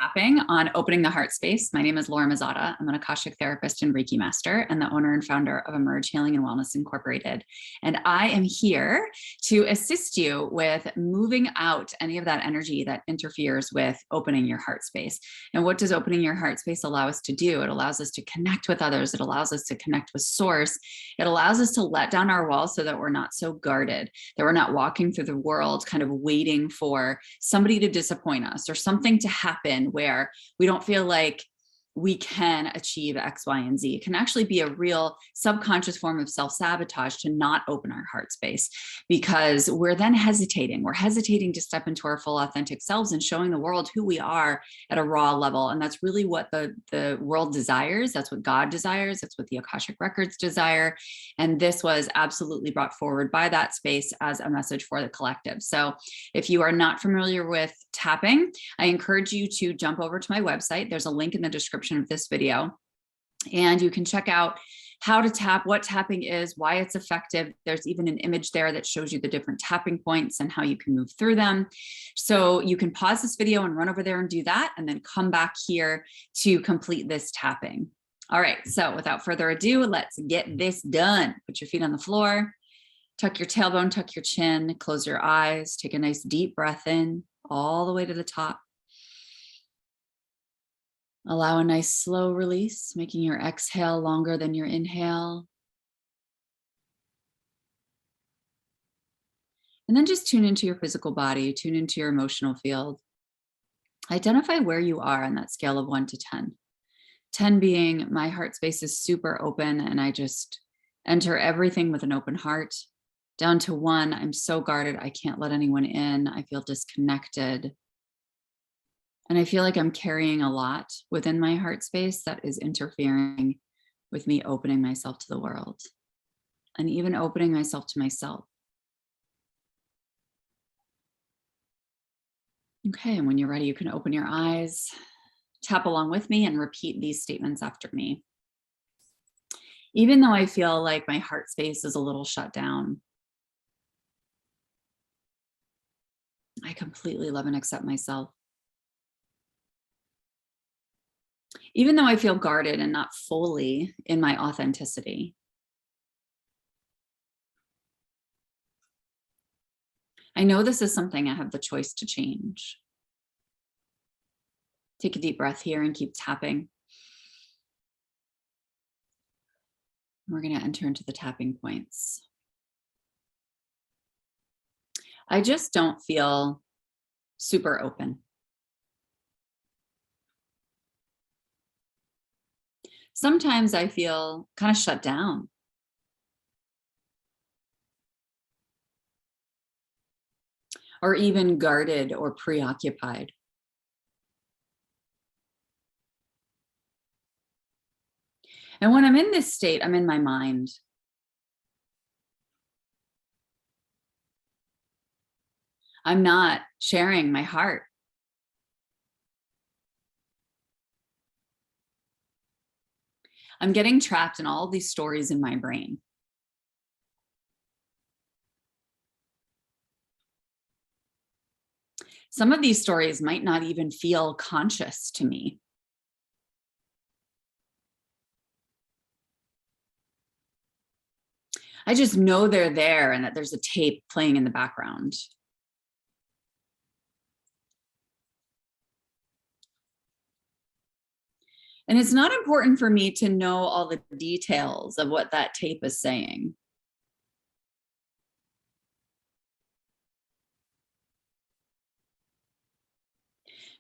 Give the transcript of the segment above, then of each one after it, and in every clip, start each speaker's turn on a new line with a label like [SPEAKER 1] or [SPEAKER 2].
[SPEAKER 1] Tapping on opening the heart space. My name is Laura Mazzotta. I'm an Akashic therapist and Reiki Master and the owner and founder of Emerge Healing and Wellness Incorporated. And I am here to assist you with moving out any of that energy that interferes with opening your heart space. And what does opening your heart space allow us to do? It allows us to connect with others. It allows us to connect with source. It allows us to let down our walls so that we're not so guarded, that we're not walking through the world kind of waiting for somebody to disappoint us or something to happen where we don't feel like we can achieve X, Y, and Z. It can actually be a real subconscious form of self-sabotage to not open our heart space, because we're then hesitating. We're hesitating to step into our full authentic selves and showing the world who we are at a raw level. And that's really what the world desires. That's what God desires. That's what the Akashic records desire. And this was absolutely brought forward by that space as a message for the collective. So if you are not familiar with tapping, I encourage you to jump over to my website. There's a link in the description of this video, and you can check out how to tap, what tapping is, why it's effective. There's even an image there that shows you the different tapping points and how you can move through them. So you can pause this video and run over there and do that, and then come back here to complete this tapping. All right, so without further ado, let's get this done. Put your feet on the floor, tuck your tailbone, tuck your chin, close your eyes, take a nice deep breath in all the way to the top. Allow a nice slow release, making your exhale longer than your inhale. And then just tune into your physical body, tune into your emotional field. Identify where you are on that scale of 1 to 10. 10 being my heart space is super open and I just enter everything with an open heart. Down to 1, I'm so guarded, I can't let anyone in. I feel disconnected. And I feel like I'm carrying a lot within my heart space that is interfering with me opening myself to the world and even opening myself to myself. Okay, and when you're ready, you can open your eyes, tap along with me, and repeat these statements after me. Even though I feel like my heart space is a little shut down, I completely love and accept myself. Even though I feel guarded and not fully in my authenticity, I know this is something I have the choice to change. Take a deep breath here and keep tapping. We're going to enter into the tapping points. I just don't feel super open. Sometimes I feel kind of shut down. Or even guarded or preoccupied. And when I'm in this state, I'm in my mind. I'm not sharing my heart. I'm getting trapped in all these stories in my brain. Some of these stories might not even feel conscious to me. I just know they're there and that there's a tape playing in the background. And it's not important for me to know all the details of what that tape is saying.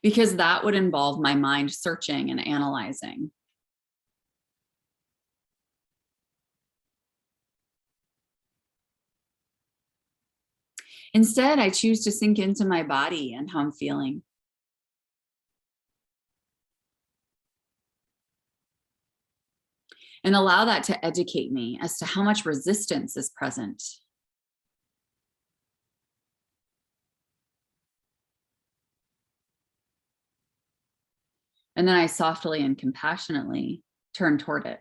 [SPEAKER 1] Because that would involve my mind searching and analyzing. Instead, I choose to sink into my body and how I'm feeling. And allow that to educate me as to how much resistance is present. And then I softly and compassionately turn toward it.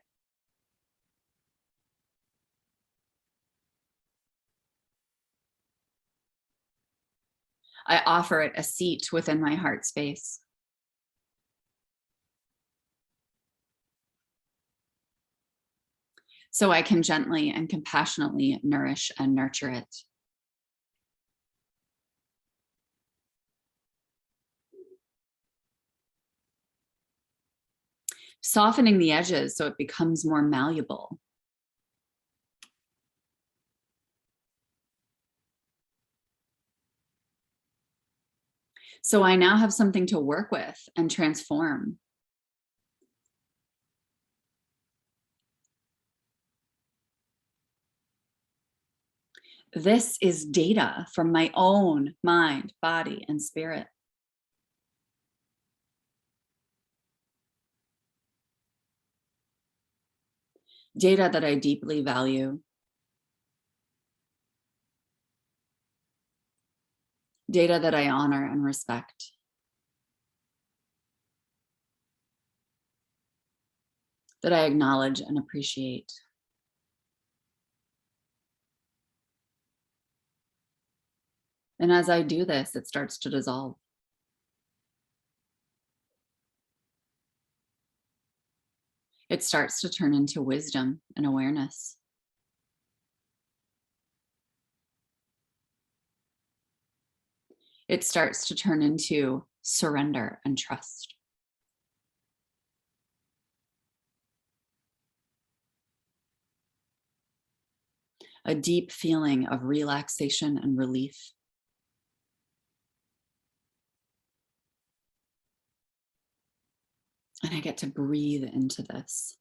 [SPEAKER 1] I offer it a seat within my heart space. so I can gently and compassionately nourish and nurture it. Softening the edges so it becomes more malleable. So I now have something to work with and transform. This is data from my own mind, body, and spirit. Data that I deeply value. Data that I honor and respect. That I acknowledge and appreciate. And as I do this, it starts to dissolve. It starts to turn into wisdom and awareness. It starts to turn into surrender and trust. A deep feeling of relaxation and relief. And I get to breathe into this.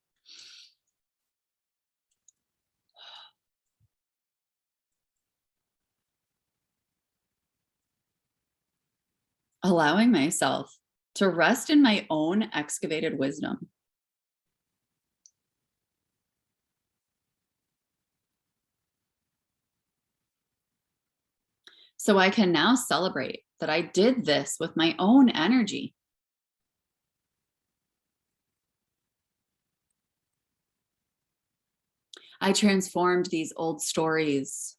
[SPEAKER 1] Allowing myself to rest in my own excavated wisdom. So I can now celebrate that I did this with my own energy. I transformed these old stories.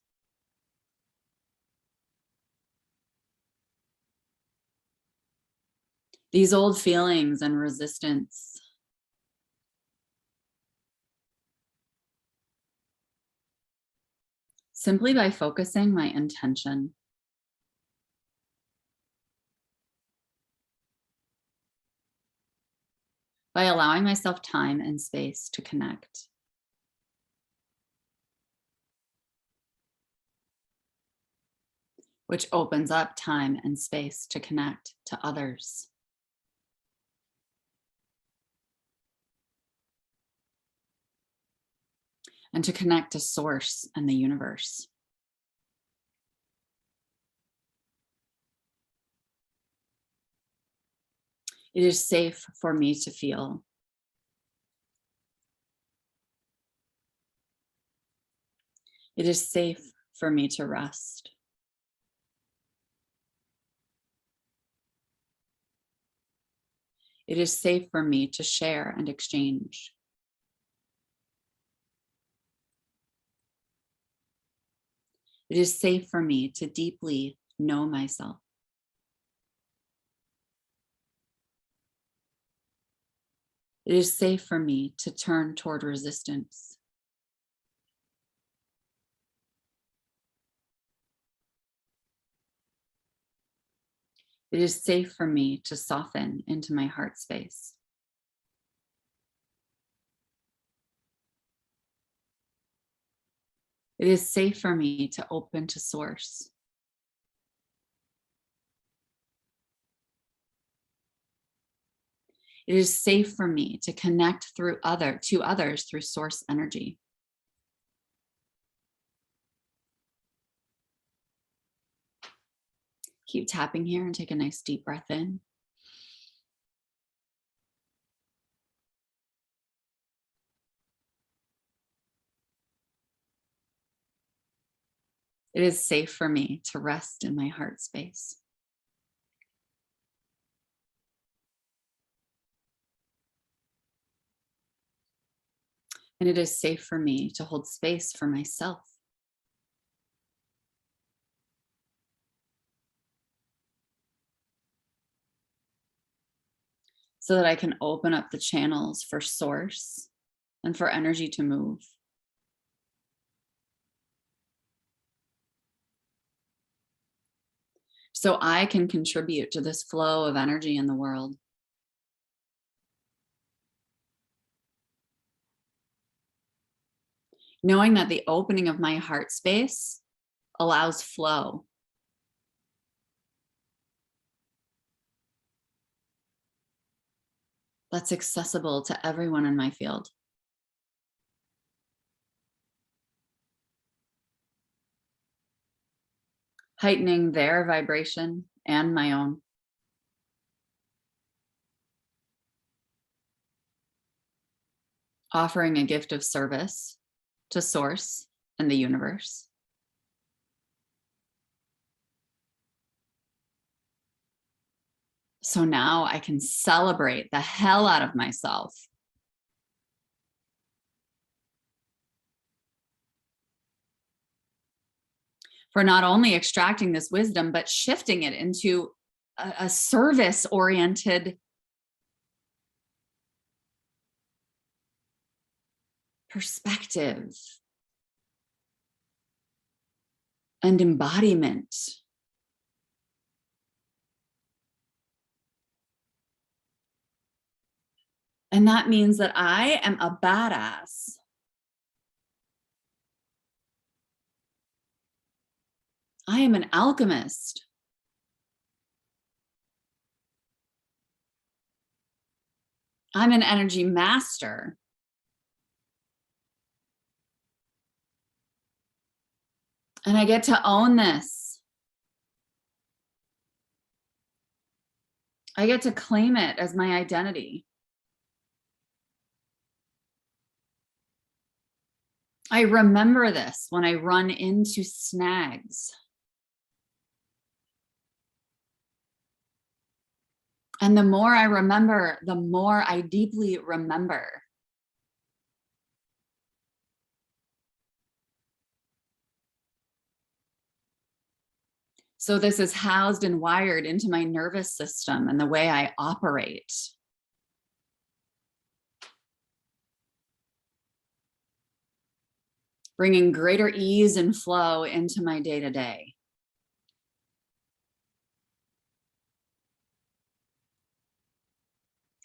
[SPEAKER 1] These old feelings and resistance. Simply by focusing my intention. By allowing myself time and space to connect. Which opens up time and space to connect to others. And to connect to source and the universe. It is safe for me to feel. It is safe for me to rest. It is safe for me to share and exchange. It is safe for me to deeply know myself. It is safe for me to turn toward resistance. It is safe for me to soften into my heart space. It is safe for me to open to source. It is safe for me to connect to others through source energy. Keep tapping here and take a nice deep breath in. It is safe for me to rest in my heart space. And it is safe for me to hold space for myself. So that I can open up the channels for source and for energy to move. so I can contribute to this flow of energy in the world. Knowing that the opening of my heart space allows flow. That's accessible to everyone in my field. Heightening their vibration and my own. Offering a gift of service to Source and the universe. So now I can celebrate the hell out of myself. For not only extracting this wisdom, but shifting it into a service-oriented perspective and embodiment. And that means that I am a badass. I am an alchemist. I'm an energy master. And I get to own this. I get to claim it as my identity. I remember this when I run into snags. And the more I remember, the more I deeply remember. So this is housed and wired into my nervous system and the way I operate. Bringing greater ease and flow into my day-to-day.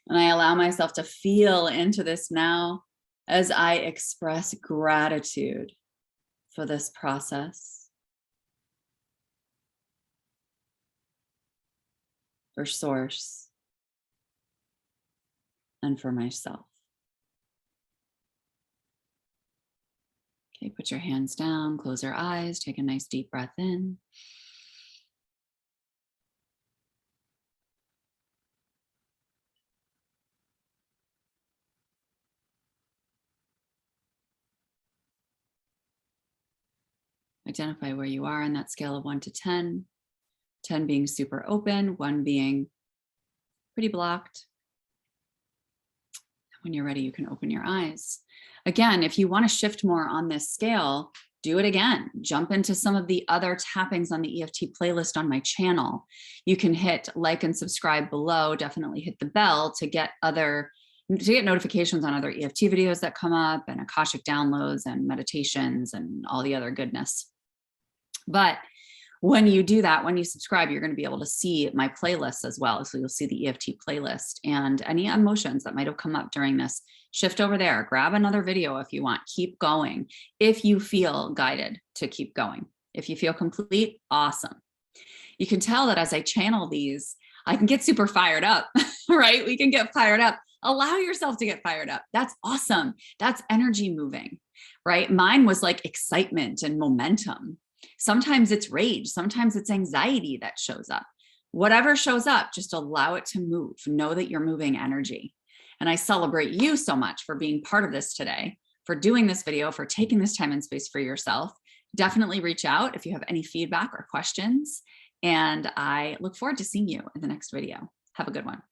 [SPEAKER 1] And I allow myself to feel into this now as I express gratitude for this process, for Source, and for myself. Okay, put your hands down, close your eyes, take a nice deep breath in. Identify where you are on that scale of 1 to 10. 10 being super open, 1 being pretty blocked. When you're ready, you can open your eyes. Again, if you want to shift more on this scale, do it again. Jump into some of the other tappings on the EFT playlist on my channel. You can hit like and subscribe below. Definitely hit the bell to get notifications on other EFT videos that come up, and Akashic downloads and meditations and all the other goodness. But when you do that, when you subscribe, you're going to be able to see my playlist as well. So you'll see the EFT playlist and any emotions that might have come up during this. Shift over there, grab another video if you want, keep going. If you feel guided to keep going, if you feel complete, awesome. You can tell that as I channel these, I can get super fired up, right? We can get fired up. Allow yourself to get fired up. That's awesome. That's energy moving, right? Mine was like excitement and momentum. Sometimes it's rage. Sometimes it's anxiety that shows up. Whatever shows up, just allow it to move. Know that you're moving energy. And I celebrate you so much for being part of this today, for doing this video, for taking this time and space for yourself. Definitely reach out if you have any feedback or questions. And I look forward to seeing you in the next video. Have a good one.